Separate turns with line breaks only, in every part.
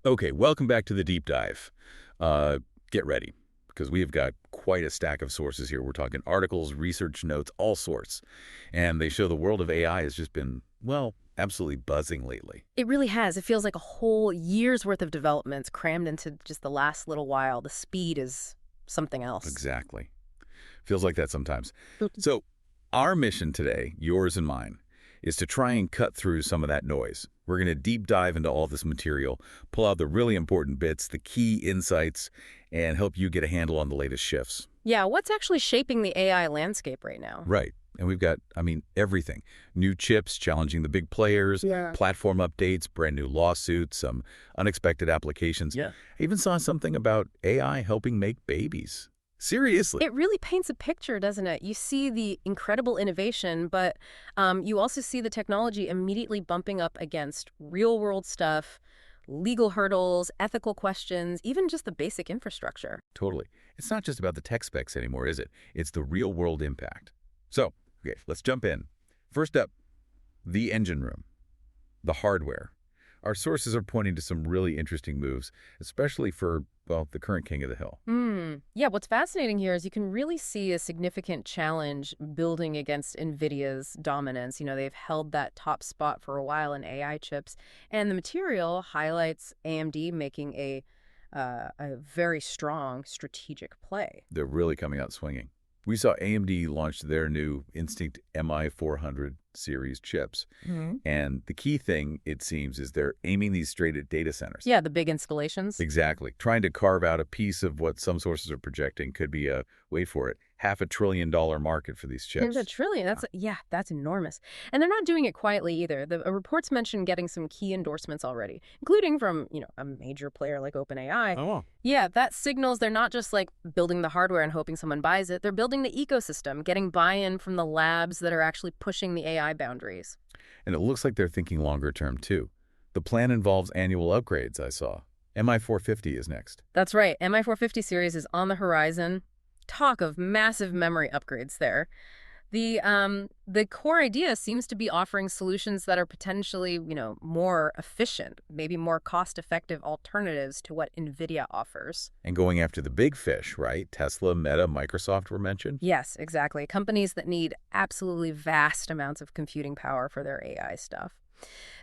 Okay, welcome back to the deep dive. Get ready, because we've got quite a stack of sources here. We're talking articles, research notes, all sorts. And they show the world of AI has just been, well, absolutely buzzing lately.
It really has. It feels like a whole year's worth of developments crammed into just the last little while. The speed is something else.
Exactly. Feels like that sometimes.
Mhm.
So our mission today, yours and mine, is to try and cut through some of that noise. We're going to deep dive into all this material, pull out the really important bits, the key insights, and help you get a handle on the latest shifts.
Yeah, what's actually shaping the AI landscape right now?
Right. And we've got, everything. New chips challenging the big players,
Yeah.
platform updates, brand new lawsuits, some unexpected applications.
Yeah.
I even saw something about AI helping make babies. Seriously.
It really paints a picture, doesn't it? You see the incredible innovation, but you also see the technology immediately bumping up against real-world stuff, legal hurdles, ethical questions, even just the basic infrastructure.
Totally. It's not just about the tech specs anymore, is it? It's the real-world impact. So, okay, let's jump in. First up, the engine room, the hardware. Our sources are pointing to some really interesting moves, especially for, well, the current king of the hill.
Yeah, what's fascinating here is you can really see a significant challenge building against NVIDIA's dominance. You know, they've held that top spot for a while in AI chips, and the material highlights AMD making a very strong strategic play.
They're really coming out swinging. We saw AMD launch their new Instinct MI400 series chips. And the key thing, it seems, is they're aiming these straight at data centers.
Yeah, the big installations.
Exactly. Trying to carve out a piece of what some sources are projecting could be a, wait for it, $500 billion market for these chips.
A trillion. That's enormous. And they're not doing it quietly either. The reports mention getting some key endorsements already, including from, a major player like OpenAI.
Oh,
Yeah, that signals they're not just like building the hardware and hoping someone buys it. They're building the ecosystem, getting buy-in from the labs that are actually pushing the AI boundaries.
and it looks like they're thinking longer term, too. The plan involves annual upgrades, I saw. MI450 is next.
That's right. MI450 series is on the horizon. Talk of massive memory upgrades there. The core idea seems to be offering solutions that are potentially, more efficient, maybe more cost-effective alternatives to what NVIDIA offers.
And going after the big fish, right? Tesla, Meta, Microsoft were mentioned.
Yes, exactly. Companies that need absolutely vast amounts of computing power for their AI stuff.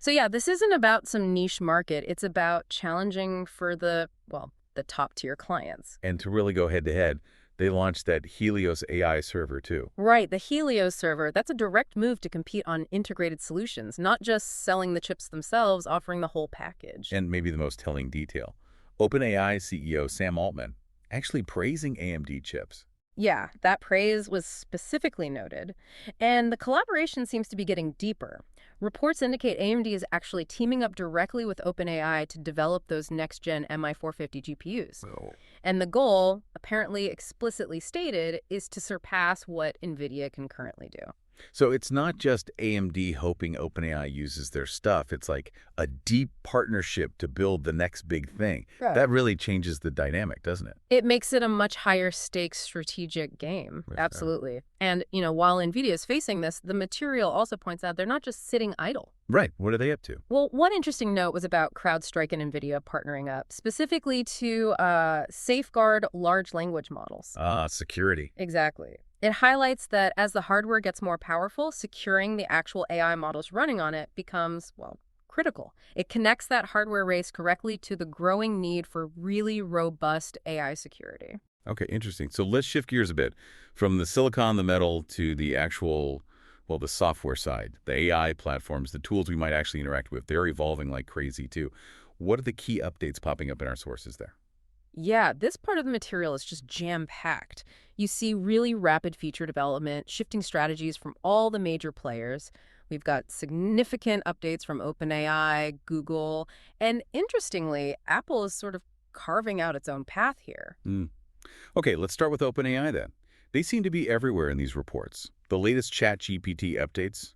So yeah, this isn't about some niche market. It's about challenging for the top-tier clients.
And to really go head-to-head, they launched that Helios AI server, too.
Right, the Helios server, that's a direct move to compete on integrated solutions, not just selling the chips themselves, offering the whole package.
And maybe the most telling detail, OpenAI CEO Sam Altman actually praising AMD chips.
Yeah, that praise was specifically noted. And the collaboration seems to be getting deeper. Reports indicate AMD is actually teaming up directly with OpenAI to develop those next-gen MI450 GPUs.
Oh.
And the goal, apparently explicitly stated, is to surpass what NVIDIA can currently do.
So it's not just AMD hoping OpenAI uses their stuff. It's like a deep partnership to build the next big thing.
Right.
That really changes the dynamic, doesn't it?
It makes it a much higher stakes strategic game.
For sure.
Absolutely. And, while NVIDIA is facing this, the material also points out they're not just sitting idle.
Right. What are they up to?
Well, one interesting note was about CrowdStrike and NVIDIA partnering up, specifically to safeguard large language models.
Security.
Exactly. It highlights that as the hardware gets more powerful, securing the actual AI models running on it becomes, critical. It connects that hardware race correctly to the growing need for really robust AI security.
Okay, interesting. So let's shift gears a bit from the silicon, the metal, to the actual, the software side, the AI platforms, the tools we might actually interact with. They're evolving like crazy, too. What are the key updates popping up in our sources there?
Yeah, this part of the material is just jam-packed. You see really rapid feature development, shifting strategies from all the major players. We've got significant updates from OpenAI, Google, and interestingly, Apple is sort of carving out its own path here.
Okay, let's start with OpenAI then. They seem to be everywhere in these reports. The latest ChatGPT updates,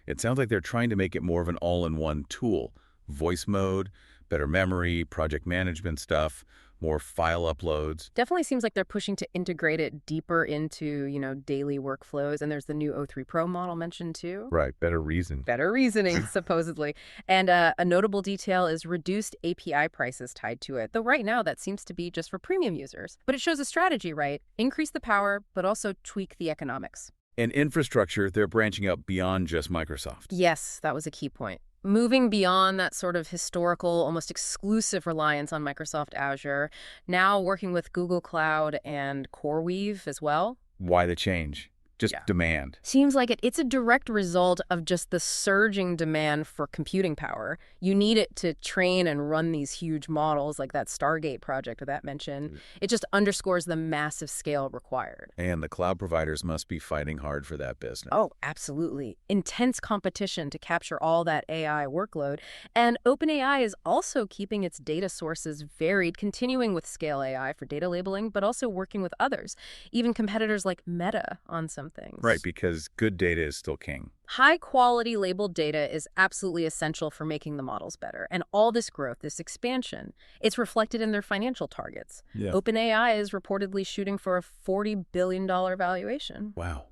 it sounds like they're trying to make it more of an all-in-one tool. Voice mode, better memory, project management stuff, more file uploads.
Definitely seems like they're pushing to integrate it deeper into, daily workflows. And there's the new O3 Pro model mentioned too.
Right, better reason.
Better reasoning, supposedly. And a notable detail is reduced API prices tied to it, though right now that seems to be just for premium users. But it shows a strategy, right? Increase the power, but also tweak the economics.
And infrastructure, they're branching out beyond just Microsoft.
Yes, that was a key point. Moving beyond that sort of historical, almost exclusive reliance on Microsoft Azure, now working with Google Cloud and CoreWeave as well.
Why the change? Just demand.
Seems like it's a direct result of just the surging demand for computing power. You need it to train and run these huge models like that Stargate project that mentioned. It just underscores the massive scale required.
And the cloud providers must be fighting hard for that business.
Oh, absolutely. Intense competition to capture all that AI workload. And OpenAI is also keeping its data sources varied, continuing with Scale AI for data labeling, but also working with others, even competitors like Meta on some things.
Right, because good data is still king.
High-quality labeled data is absolutely essential for making the models better. And all this growth, this expansion, it's reflected in their financial targets.
Yeah.
OpenAI is reportedly shooting for a $40 billion valuation.
Wow.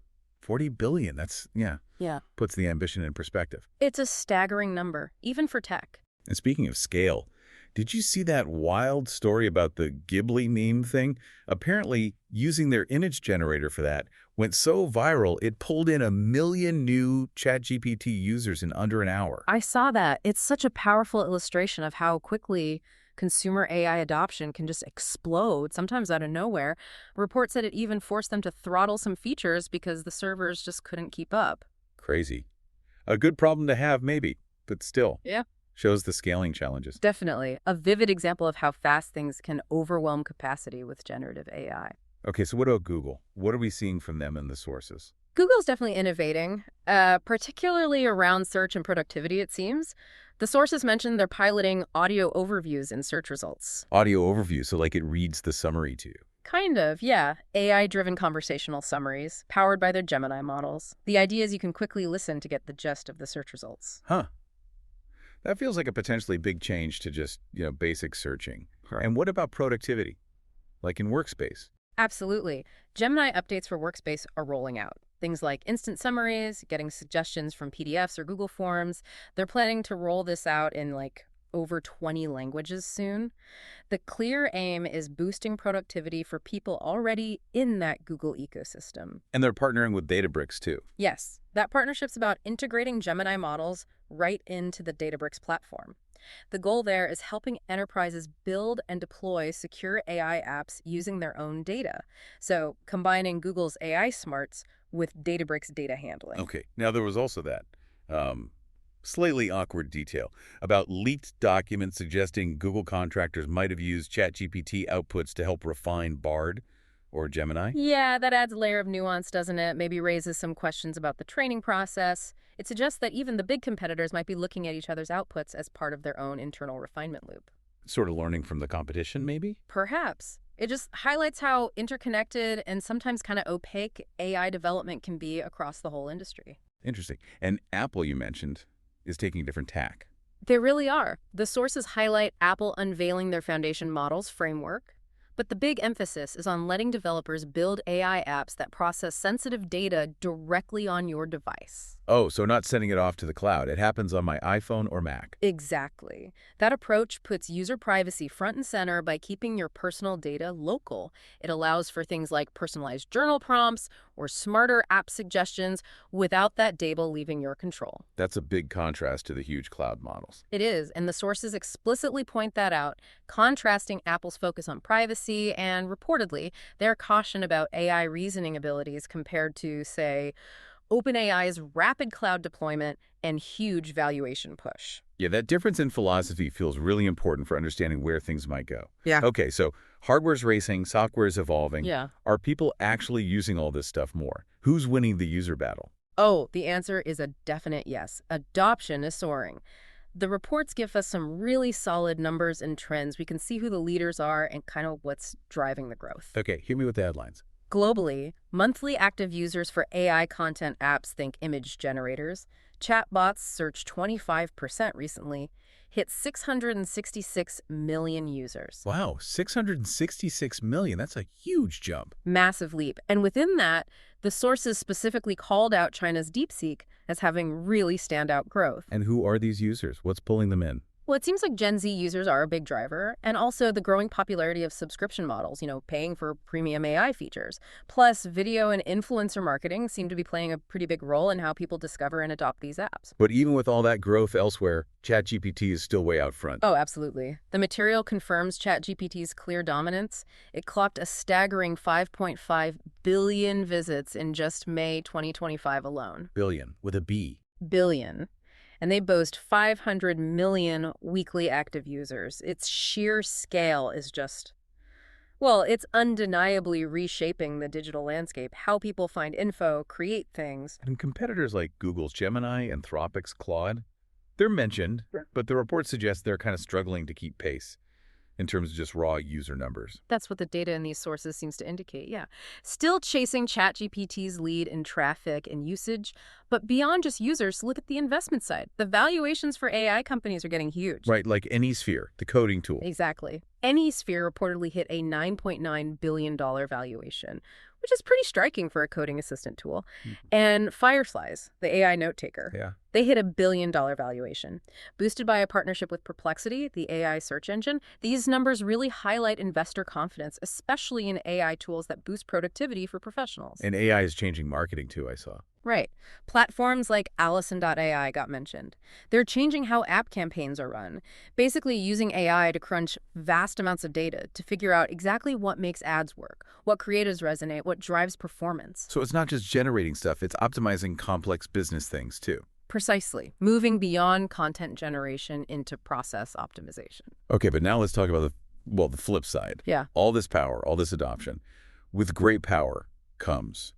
$40 billion. That's, puts the ambition in perspective.
It's a staggering number, even for tech.
And speaking of scale, did you see that wild story about the Ghibli meme thing? Apparently, using their image generator for that went so viral, it pulled in 1 million new ChatGPT users in under an hour.
I saw that. It's such a powerful illustration of how quickly consumer AI adoption can just explode, sometimes out of nowhere. Reports said it even forced them to throttle some features because the servers just couldn't keep up.
Crazy. A good problem to have, maybe, but still.
Yeah.
Shows the scaling challenges.
Definitely. A vivid example of how fast things can overwhelm capacity with generative AI.
Okay, so what about Google? What are we seeing from them in the sources?
Google's definitely innovating, particularly around search and productivity, it seems. The sources mentioned they're piloting audio overviews in search results.
Audio overview, so like it reads the summary to you.
Kind of, yeah. AI-driven conversational summaries, powered by their Gemini models. The idea is you can quickly listen to get the gist of the search results.
Huh. That feels like a potentially big change to just, basic searching. Right. And what about productivity? Like in Workspace?
Absolutely. Gemini updates for Workspace are rolling out. Things like instant summaries, getting suggestions from PDFs or Google Forms. They're planning to roll this out in over 20 languages soon. The clear aim is boosting productivity for people already in that Google ecosystem.
And they're partnering with Databricks too.
Yes, that partnership's about integrating Gemini models right into the Databricks platform. The goal there is helping enterprises build and deploy secure AI apps using their own data. So combining Google's AI smarts with Databricks data handling.
Okay, now there was also that slightly awkward detail about leaked documents suggesting Google contractors might have used ChatGPT outputs to help refine Bard or Gemini.
Yeah, that adds a layer of nuance, doesn't it? Maybe raises some questions about the training process. It suggests that even the big competitors might be looking at each other's outputs as part of their own internal refinement loop.
Sort of learning from the competition, maybe?
Perhaps. It just highlights how interconnected and sometimes kind of opaque AI development can be across the whole industry.
Interesting. And Apple, you mentioned, is taking a different tack.
They really are. The sources highlight Apple unveiling their foundation models framework, but the big emphasis is on letting developers build AI apps that process sensitive data directly on your device.
Oh, so not sending it off to the cloud. It happens on my iPhone or Mac.
Exactly. That approach puts user privacy front and center by keeping your personal data local. It allows for things like personalized journal prompts or smarter app suggestions without that data leaving your control.
That's a big contrast to the huge cloud models.
It is, and the sources explicitly point that out, contrasting Apple's focus on privacy and, reportedly, their caution about AI reasoning abilities compared to, say, OpenAI's rapid cloud deployment and huge valuation push.
Yeah, that difference in philosophy feels really important for understanding where things might go.
Yeah.
Okay, so hardware's racing, software's evolving.
Yeah.
Are people actually using all this stuff more? Who's winning the user battle?
Oh, the answer is a definite yes. Adoption is soaring. The reports give us some really solid numbers and trends. We can see who the leaders are and kind of what's driving the growth.
Okay, hit me with the headlines.
Globally, monthly active users for AI content apps, think image generators, chatbots surged 25% recently. hit 666 million users.
Wow, 666 million. That's a huge jump.
Massive leap. And within that, the sources specifically called out China's DeepSeek as having really standout growth.
And who are these users? What's pulling them in?
Well, it seems like Gen Z users are a big driver, and also the growing popularity of subscription models, paying for premium AI features. Plus, video and influencer marketing seem to be playing a pretty big role in how people discover and adopt these apps.
But even with all that growth elsewhere, ChatGPT is still way out front.
Oh, absolutely. The material confirms ChatGPT's clear dominance. It clocked a staggering 5.5 billion visits in just May 2025 alone.
Billion, with a B.
Billion. And they boast 500 million weekly active users. Its sheer scale is just, well, it's undeniably reshaping the digital landscape, how people find info, create things.
And competitors like Google's Gemini, Anthropic's Claude, they're mentioned, but the report suggests they're kind of struggling to keep pace in terms of just raw user numbers.
That's what the data in these sources seems to indicate, yeah. Still chasing ChatGPT's lead in traffic and usage, but beyond just users, look at the investment side. The valuations for AI companies are getting huge.
Right, like AnySphere, the coding tool.
Exactly. AnySphere reportedly hit a $9.9 billion valuation, which is pretty striking for a coding assistant tool. And Fireflies, the AI note taker, they hit $1 billion valuation. Boosted by a partnership with Perplexity, the AI search engine, these numbers really highlight investor confidence, especially in AI tools that boost productivity for professionals.
And AI is changing marketing too, I saw.
Right. Platforms like Allison.ai got mentioned. They're changing how app campaigns are run, basically using AI to crunch vast amounts of data to figure out exactly what makes ads work, what creatives resonate, what drives performance.
So it's not just generating stuff, it's optimizing complex business things too.
Precisely. Moving beyond content generation into process optimization.
Okay, but now let's talk about the flip side.
Yeah.
All this power, all this adoption. With great power comes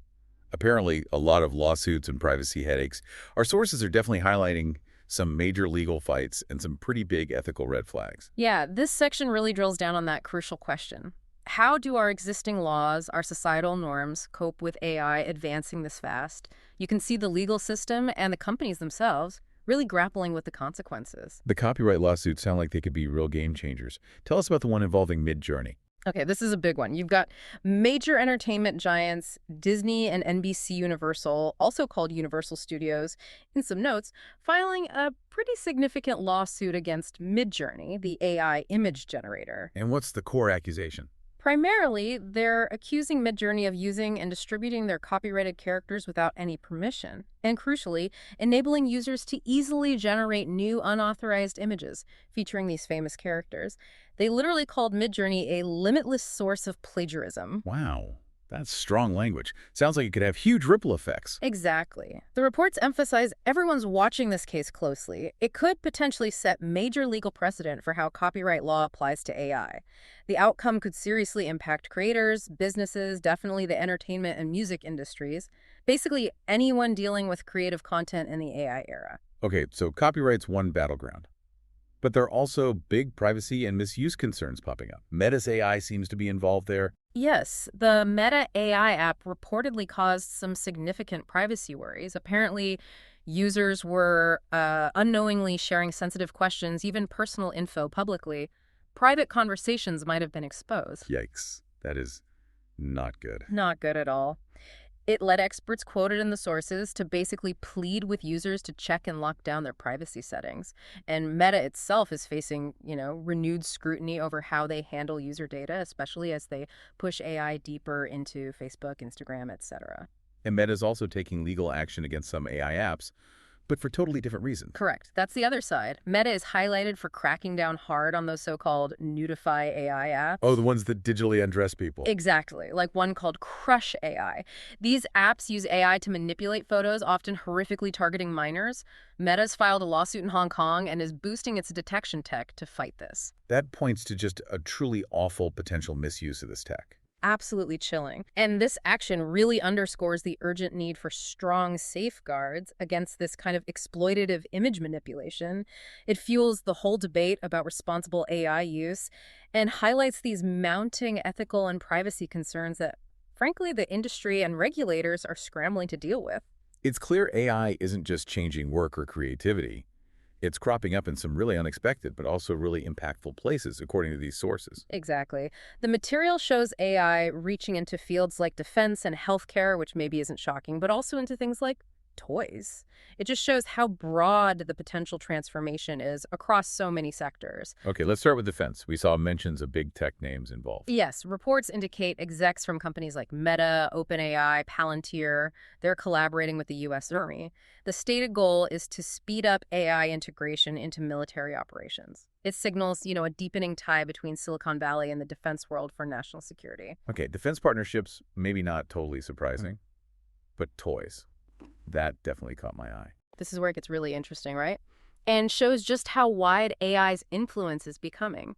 apparently a lot of lawsuits and privacy headaches. Our sources are definitely highlighting some major legal fights and some pretty big ethical red flags.
Yeah, this section really drills down on that crucial question. How do our existing laws, our societal norms, cope with AI advancing this fast? You can see the legal system and the companies themselves really grappling with the consequences.
The copyright lawsuits sound like they could be real game changers. Tell us about the one involving Midjourney.
Okay, this is a big one. You've got major entertainment giants, Disney and NBC Universal, also called Universal Studios, in some notes, filing a pretty significant lawsuit against Midjourney, the AI image generator.
And what's the core accusation?
Primarily, they're accusing Midjourney of using and distributing their copyrighted characters without any permission, and crucially, enabling users to easily generate new unauthorized images featuring these famous characters. They literally called Midjourney a limitless source of plagiarism.
Wow, that's strong language. Sounds like it could have huge ripple effects.
Exactly. The reports emphasize everyone's watching this case closely. It could potentially set major legal precedent for how copyright law applies to AI. The outcome could seriously impact creators, businesses, definitely the entertainment and music industries, basically anyone dealing with creative content in the AI era.
Okay, so copyright's one battleground. But there are also big privacy and misuse concerns popping up. Meta's AI seems to be involved there.
Yes, the Meta AI app reportedly caused some significant privacy worries. Apparently, users were unknowingly sharing sensitive questions, even personal info publicly. Private conversations might have been exposed.
Yikes. That is not good.
Not good at all. It led experts quoted in the sources to basically plead with users to check and lock down their privacy settings. And Meta itself is facing, renewed scrutiny over how they handle user data, especially as they push AI deeper into Facebook, Instagram, etc.
And Meta's also taking legal action against some AI apps, but for totally different reasons.
Correct. That's the other side. Meta is highlighted for cracking down hard on those so-called nudify AI apps.
Oh, the ones that digitally undress people.
Exactly, like one called Crush AI. These apps use AI to manipulate photos, often horrifically targeting minors. Meta's filed a lawsuit in Hong Kong and is boosting its detection tech to fight this.
That points to just a truly awful potential misuse of this tech.
Absolutely chilling. And this action really underscores the urgent need for strong safeguards against this kind of exploitative image manipulation. It fuels the whole debate about responsible AI use and highlights these mounting ethical and privacy concerns that, frankly, the industry and regulators are scrambling to deal with.
It's clear AI isn't just changing work or creativity. It's cropping up in some really unexpected but also really impactful places, according to these sources.
Exactly. The material shows AI reaching into fields like defense and healthcare, which maybe isn't shocking, but also into things like toys. It just shows how broad the potential transformation is across so many sectors.
Okay, let's start with defense. We saw mentions of big tech names involved.
Yes, reports indicate execs from companies like Meta, OpenAI, Palantir, they're collaborating with the U.S. Army. The stated goal is to speed up AI integration into military operations. It signals, a deepening tie between Silicon Valley and the defense world for national security.
Okay, defense partnerships, maybe not totally surprising, but toys. That definitely caught my eye.
This is where it gets really interesting, right? And shows just how wide AI's influence is becoming.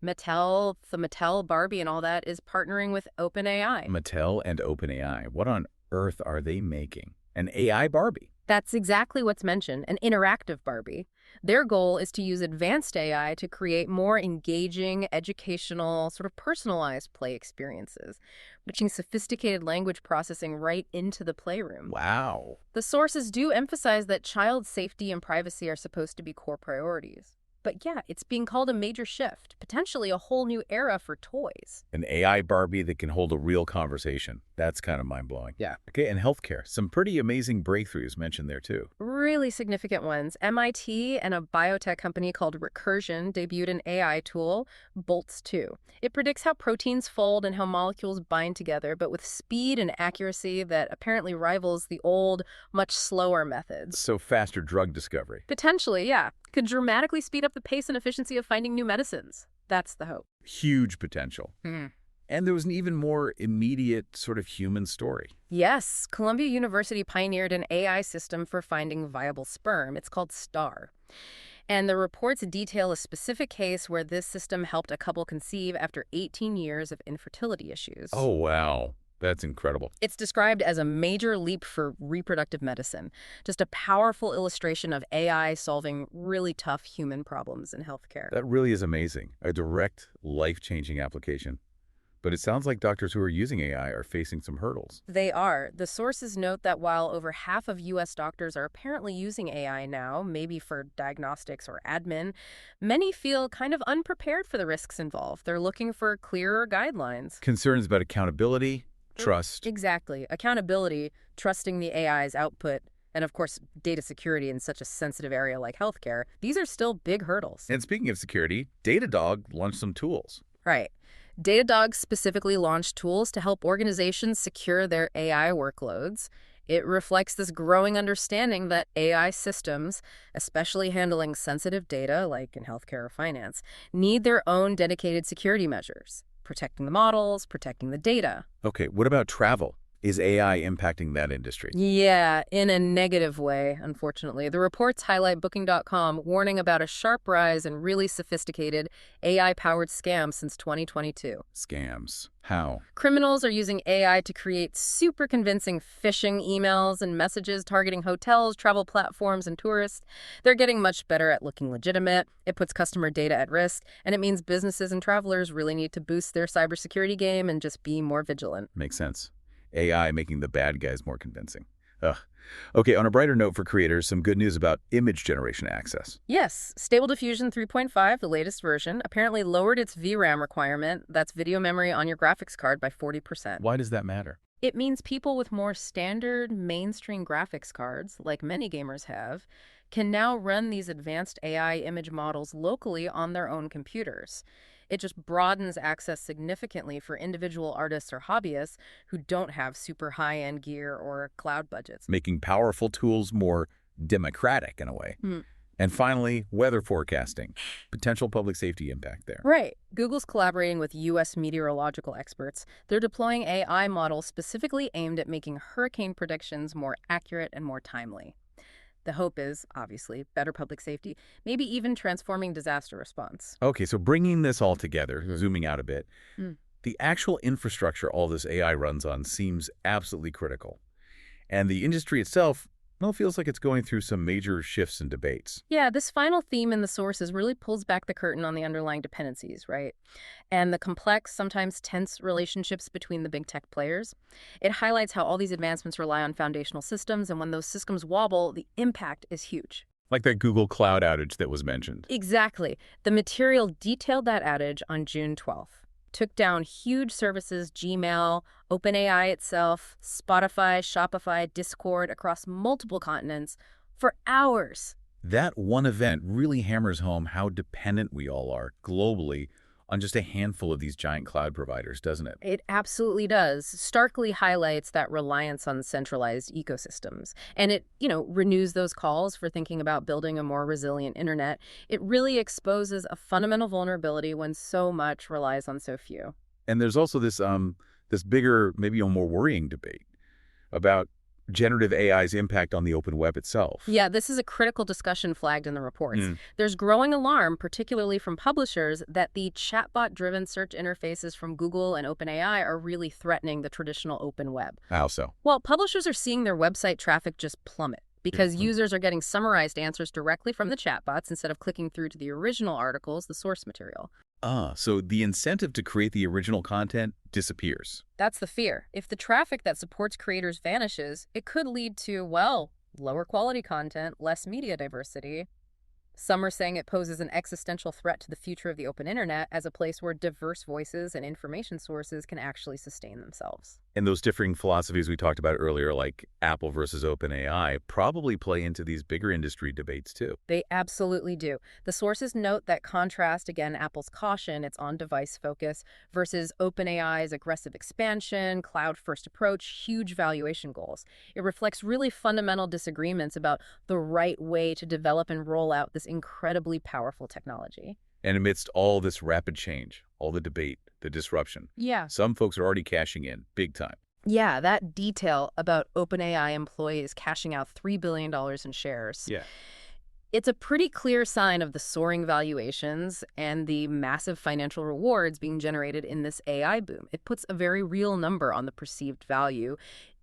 The Mattel Barbie and all that is partnering with OpenAI.
Mattel and OpenAI, what on earth are they making? An AI Barbie?
That's exactly what's mentioned, an interactive Barbie. Their goal is to use advanced AI to create more engaging, educational, sort of personalized play experiences, bridging sophisticated language processing right into the playroom.
Wow.
The sources do emphasize that child safety and privacy are supposed to be core priorities. But yeah, it's being called a major shift, potentially a whole new era for toys.
An AI Barbie that can hold a real conversation. That's kind of mind-blowing.
Yeah.
Okay, and healthcare. Some pretty amazing breakthroughs mentioned there, too.
Really significant ones. MIT and a biotech company called Recursion debuted an AI tool, Boltz-2. It predicts how proteins fold and how molecules bind together, but with speed and accuracy that apparently rivals the old, much slower methods.
So faster drug discovery.
Potentially, yeah. Could dramatically speed up the pace and efficiency of finding new medicines. That's the hope.
Huge potential. And there was an even more immediate sort of human story.
Yes, Columbia University pioneered an AI system for finding viable sperm. It's called STAR. And the reports detail a specific case where this system helped a couple conceive after 18 years of infertility issues.
Oh, wow. That's incredible.
It's described as a major leap for reproductive medicine, just a powerful illustration of AI solving really tough human problems in healthcare.
That really is amazing. A direct, life-changing application. But it sounds like doctors who are using AI are facing some hurdles.
They are. The sources note that while over half of U.S. doctors are apparently using AI now, maybe for diagnostics or admin, many feel kind of unprepared for the risks involved. They're looking for clearer guidelines.
Concerns about accountability, trust.
Exactly. Accountability, trusting the AI's output, and of course, data security in such a sensitive area like healthcare. These are still big hurdles.
And speaking of security, Datadog launched some tools.
Right. Datadog specifically launched tools to help organizations secure their AI workloads. It reflects this growing understanding that AI systems, especially handling sensitive data like in healthcare or finance, need their own dedicated security measures, protecting the models, protecting the data.
Okay, what about travel? Is AI impacting that industry?
Yeah, in a negative way, unfortunately. The reports highlight Booking.com, warning about a sharp rise in really sophisticated AI-powered scams since 2022.
Scams. How?
Criminals are using AI to create super convincing phishing emails and messages targeting hotels, travel platforms, and tourists. They're getting much better at looking legitimate. It puts customer data at risk, and it means businesses and travelers really need to boost their cybersecurity game and just be more vigilant.
Makes sense. AI making the bad guys more convincing. Ugh. Okay, on a brighter note for creators, some good news about image generation access.
Yes, Stable Diffusion 3.5, the latest version, apparently lowered its VRAM requirement, that's video memory on your graphics card, by 40%.
Why does that matter?
It means people with more standard mainstream graphics cards, like many gamers have, can now run these advanced AI image models locally on their own computers. It just broadens access significantly for individual artists or hobbyists who don't have super high-end gear or cloud budgets.
Making powerful tools more democratic in a way. And finally, weather forecasting. Potential public safety impact there.
Right. Google's collaborating with U.S. meteorological experts. They're deploying AI models specifically aimed at making hurricane predictions more accurate and more timely. The hope is, obviously, better public safety, maybe even transforming disaster response.
Okay, so bringing this all together, zooming out a bit, the actual infrastructure all this AI runs on seems absolutely critical. And the industry itself, well, feels like it's going through some major shifts and debates.
Yeah, this final theme in the sources really pulls back the curtain on the underlying dependencies, right? And the complex, sometimes tense relationships between the big tech players. It highlights how all these advancements rely on foundational systems, and when those systems wobble, the impact is huge.
Like that Google Cloud outage that was mentioned.
Exactly. The material detailed that outage on June 12th. Took down huge services, Gmail, OpenAI itself, Spotify, Shopify, Discord across multiple continents for hours.
That one event really hammers home how dependent we all are globally on just a handful of these giant cloud providers, doesn't it?
It absolutely does. Starkly highlights that reliance on centralized ecosystems. And it, renews those calls for thinking about building a more resilient internet. It really exposes a fundamental vulnerability when so much relies on so few.
And there's also this bigger, maybe a more worrying debate about generative AI's impact on the open web itself.
Yeah, this is a critical discussion flagged in the reports. There's growing alarm, particularly from publishers, that the chatbot-driven search interfaces from Google and OpenAI are really threatening the traditional open web.
How so?
Well, publishers are seeing their website traffic just plummet because users are getting summarized answers directly from the chatbots instead of clicking through to the original articles, the source material.
So the incentive to create the original content disappears.
That's the fear. If the traffic that supports creators vanishes, it could lead to, well, lower quality content, less media diversity. Some are saying it poses an existential threat to the future of the open internet as a place where diverse voices and information sources can actually sustain themselves.
And those differing philosophies we talked about earlier, like Apple versus OpenAI, probably play into these bigger industry debates too.
They absolutely do. The sources note that contrast, again, Apple's caution, its on-device focus, versus OpenAI's aggressive expansion, cloud-first approach, huge valuation goals. It reflects really fundamental disagreements about the right way to develop and roll out this incredibly powerful technology.
And amidst all this rapid change, all the debate, the disruption, some folks are already cashing in big time.
Yeah, that detail about OpenAI employees cashing out $3 billion in shares. It's a pretty clear sign of the soaring valuations and the massive financial rewards being generated in this AI boom. It puts a very real number on the perceived value,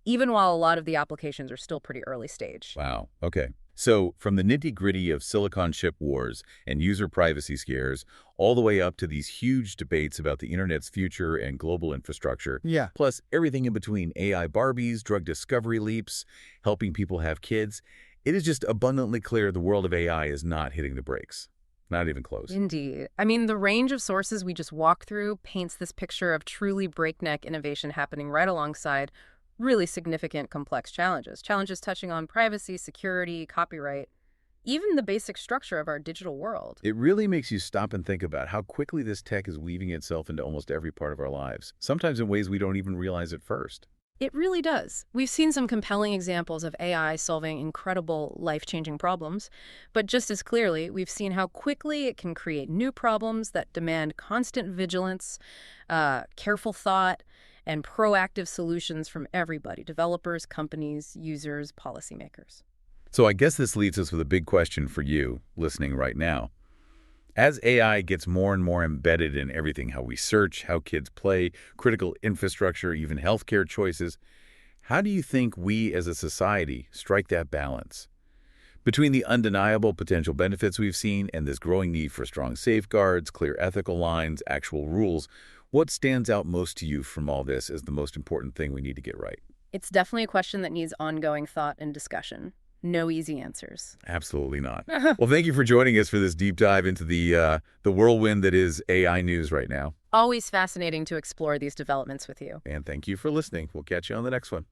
even while a lot of the applications are still pretty early stage.
Wow. Okay. So from the nitty-gritty of silicon chip wars and user privacy scares, all the way up to these huge debates about the internet's future and global infrastructure, plus everything in between, AI Barbies, drug discovery leaps, helping people have kids, it is just abundantly clear the world of AI is not hitting the brakes. Not even close.
Indeed. I mean, the range of sources we just walked through paints this picture of truly breakneck innovation happening right alongside really significant, complex challenges. Challenges touching on privacy, security, copyright, even the basic structure of our digital world.
It really makes you stop and think about how quickly this tech is weaving itself into almost every part of our lives, sometimes in ways we don't even realize at first.
It really does. We've seen some compelling examples of AI solving incredible life-changing problems, but just as clearly, we've seen how quickly it can create new problems that demand constant vigilance, careful thought, and proactive solutions from everybody: developers, companies, users, policymakers.
So I guess this leads us with a big question for you listening right now. As AI gets more and more embedded in everything, how we search, how kids play, critical infrastructure, even healthcare choices, how do you think we as a society strike that balance between the undeniable potential benefits we've seen and this growing need for strong safeguards, clear ethical lines, actual rules? What stands out most to you from all this as the most important thing we need to get right?
It's definitely a question that needs ongoing thought and discussion. No easy answers.
Absolutely not. Well, thank you for joining us for this deep dive into the whirlwind that is AI news right now.
Always fascinating to explore these developments with you.
And thank you for listening. We'll catch you on the next one.